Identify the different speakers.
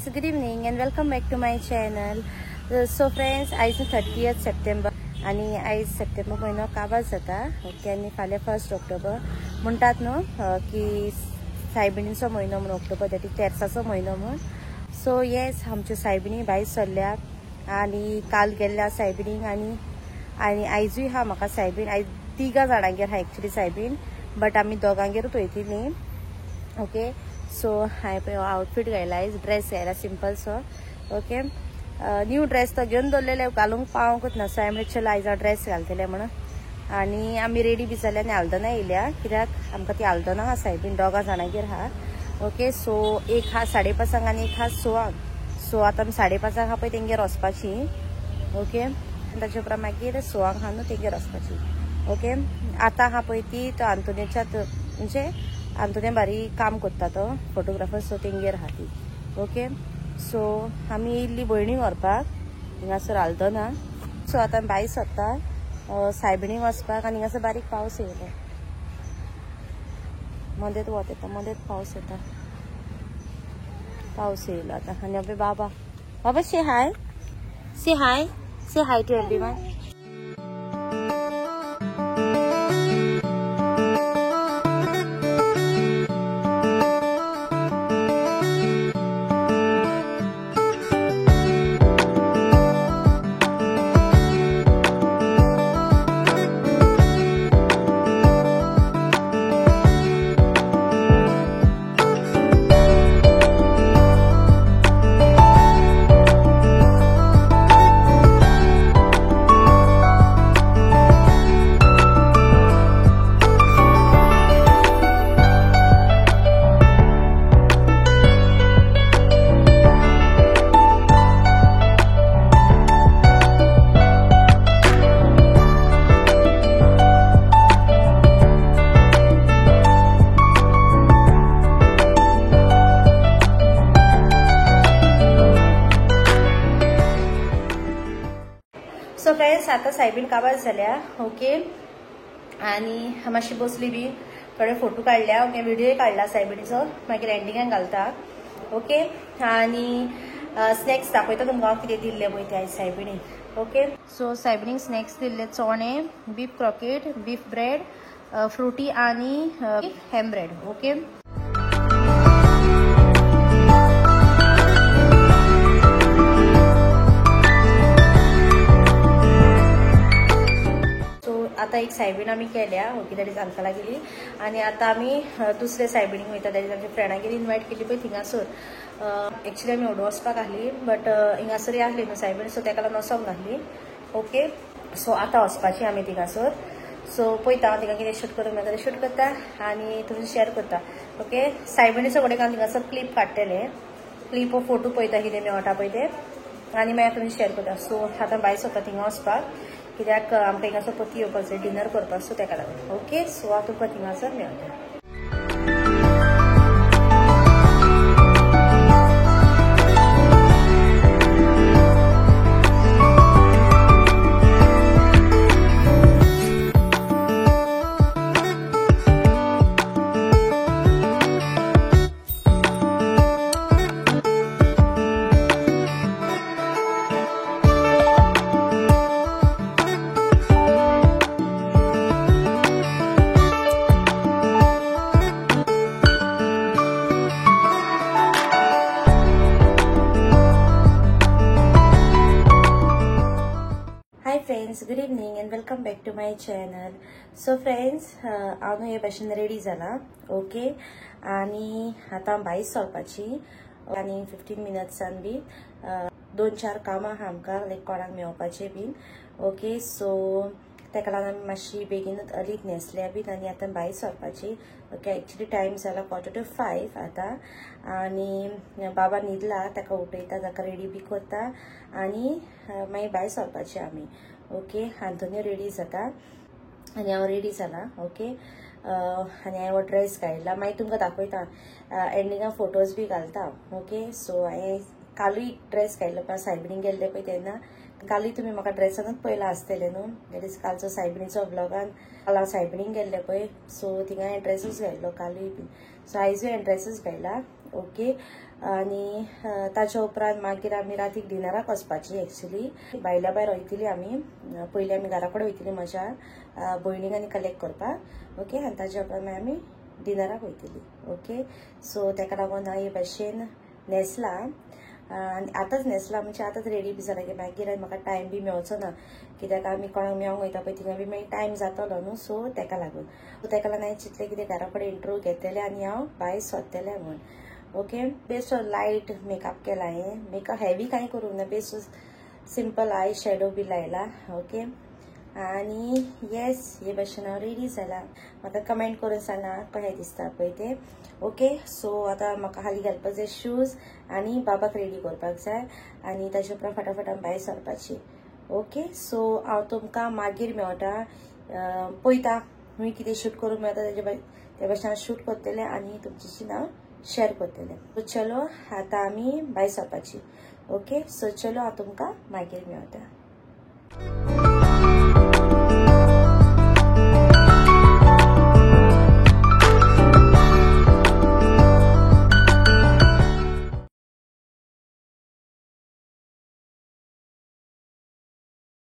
Speaker 1: friends, good evening and welcome back to my channel. So friends, आज 30th September आणि आज September महिनो काबार जाता. ओके आणि फाल्या 1 ऑक्टोबर म्हणतात न्हू की सायबिणीचो म्हयनो म्हणून ऑक्टोबर दॅट इज तेरसाचो म्हयनो म्हणून. सो येस आमच्यो सायबिणी भायर सरल्या आणि काल गेल्ल्या सायबिणीक आणि आयजूय हा म्हाका सायबीण. आयज 3 जाणांगेर हा एक्चुअली सायबीण, बट आमी दोगांगेरूच वयतलीं. ओके सो हांवें आउटफीट घायला, आयज ड्रेस घायला simple so. Okay new dress तो घेवन दवरलेले घालूंक पावंकूच ना. सो हांवें चलो आयज ड्रेस घालतले म्हणून. आनी आमी रेडी बी जाले आनी आल्दोना येयल्या, कित्याक आमकां ती आल्दोना हा सायबीण 2 जाणांगेर हा. ओके सो एक हा 5:30 आनी एक हा 6. सो आतां आमी 5:30 हा पळय तेंगेर वचपाची. ओके ताचे उपरांत मागीर 6 हा न्हू तेंगेर वचपाची. ओके आतां हा पळय ती तो आंतोनेच्यात म्हणजे आंतोने बारी काम करता तो फोटोग्राफर. सो तेंगेर हा ती. ओके सो आमी येयल्ली भयणीक व्हरपाक हिंगासर आल्दोना. सो आतां भायर सरता सायबिणीक वचपाक आनी हिंगासर बारीक पावस येयलो. मदेंत वत येता, मदेंत पावस येता, पावस येयलो आतां. आनी अबे बाबा से हाय, से हाय, से हाय टू एवरीवन. सो फ्रेंड्स आता सायबीण काबार जाल्या. ओके आनी मातशी बसली बी, थोडे फोटो काडल्या. ओके व्हिडिओ काडला सायबिणीचो, मागीर एंडिंगाक घालता. ओके आनी स्नॅक्स दाखयता तुमकां हांव कितें दिल्ले पळय ते आयज सायबिणीक. ओके सो सायबिणीक स्नॅक्स दिल्ले चोणे, beef croquette, beef bread, Frooti आनी हॅम ब्रेड. ओके आता एक सायबीण आमी केल्या. ओके दॅट इज अंकला गेली. आनी आतां आमी दुसरे सायबिणीक वयता, दॅट इज आमच्या फ्रेंडागेर इनवायट केली पळय थिंगासर. एक्चुली आमी ओडो वचपाक आसली, बट हिंगासर आसली न्हू सायबीण, सो तेका लागून वचोंक नासली. ओके सो आतां वचपाची आमी थिंगासर. सो पळयता हांव तिका कितें शूट करूंक मेळटा तें शूट करता आनी तुमचे शेअर करता. ओके सायबिणीचो कडेन हांव थिंगासर क्लीप काडटलें, क्लीप ऑफ फोटो पळयता कितें मेळटा पळय ते, आनी मागीर तुमचे शेअर करता. सो आतां भायर सरता थिंगा वचपाक, कित्याक आमकां हिंगासर पती येवपाक जाय डिनर करपाक. सो तेका लागून. ओके सो हांव तुमकां थिंगासर मेळटा. Friends good evening and welcome back to my channel. So friends हांव न्हू हे भाशेन रेडी जाला. ओके आनी आतां भायर सरपाची आनी 15 मिनट्सान बी 2-4 कामां आहा आमकां, लायक कोणाक मेळपाचें बीन. ओके सो तेका लागून आमी मातशी बेगीनूच अर्लीक न्हेसल्या बीन आनी आतां भायर सरपाची. ओके एक्चुली टायम जाला 4:45 आतां. आनी बाबा न्हिदला, ताका उठयता, ताका रेडी बी करता आनी मागीर भायर सरपाची आमी. ओके आंतोन्यो रेडी जाता आनी हांव रेडी जाला. ओके आनी हांवें ड्रेस घातला, मागीर तुमकां दाखयता एंडिंगाक फोटोज बी घालता. ओके सो हांवें कालूय ड्रेस घातलो पण सायबिणीक गेल्ले पळय तेन्ना. कालूय तुमी म्हाका ड्रेसानूच पळयला आसतले न्हू, दॅट इज कालचो सायबिणीचो ब्लॉगान काल हांव सायबिणीक गेल्ले पळय. सो थिंगा हांवें ड्रेसूच घातलो कालूय बीन. सो आयजूय हांवें ड्रेसूच घातला. ओके. आनी ताच्या उपरांत मागीर आमी रातीक डिनराक वचपाची. एक्चुली भायल्या भायर वयतली आमी. पयलीं आमी घरा कडेन वयतली म्हज्या भयणीक आनी कलेक्ट करपाक. ओके. आनी ताच्या उपरांत मागीर आमी डिनराक वयतली. ओके. सो ताका लागून हांव हे भाशेन न्हेसलां. आनी आतांच न्हेसलां म्हणजे आतांच रेडी बी जालां की मागीर म्हाका टायम बी मेळचो ना, कित्याक आमी कोणाक मेळोंक वयता पळय थिंगा बी मागीर टायम जातलो न्हू. सो ताका लागून ताका लागून हांवें चिंतलें कितें घरा कडेन इंटरव्यू घेतलेलें आनी हांव भायर सरतलें म्हूण. ओके. बेस्ट लायट मेकअप केला हांवें. मेकअप हेवी कांय करूंक ना, बेस्ट सिंपल आय शॅडो बी लायला. ओके. आनी येस हे भाशेन हांव रेडी जालां. म्हाका कमेंट करून सांगा कशें दिसता पळय तें. ओके. सो आतां म्हाका हालीं घालपाक जाय शूज आनी बाबाक रेडी करपाक जाय आनी ताचे उपरांत फटाफट भायर सरपाची. ओके. सो हांव तुमकां मागीर मेळटा, पळयता खंय कितें शूट करूंक मेळटा ते भाशेन हांव शूट करतलें आनी तुमच्याशी हांव शेअर करतलें. सो चलो आतां आमी भायर सरपाची. ओके. सो चलो हांव तुमकां मागीर मेळटा.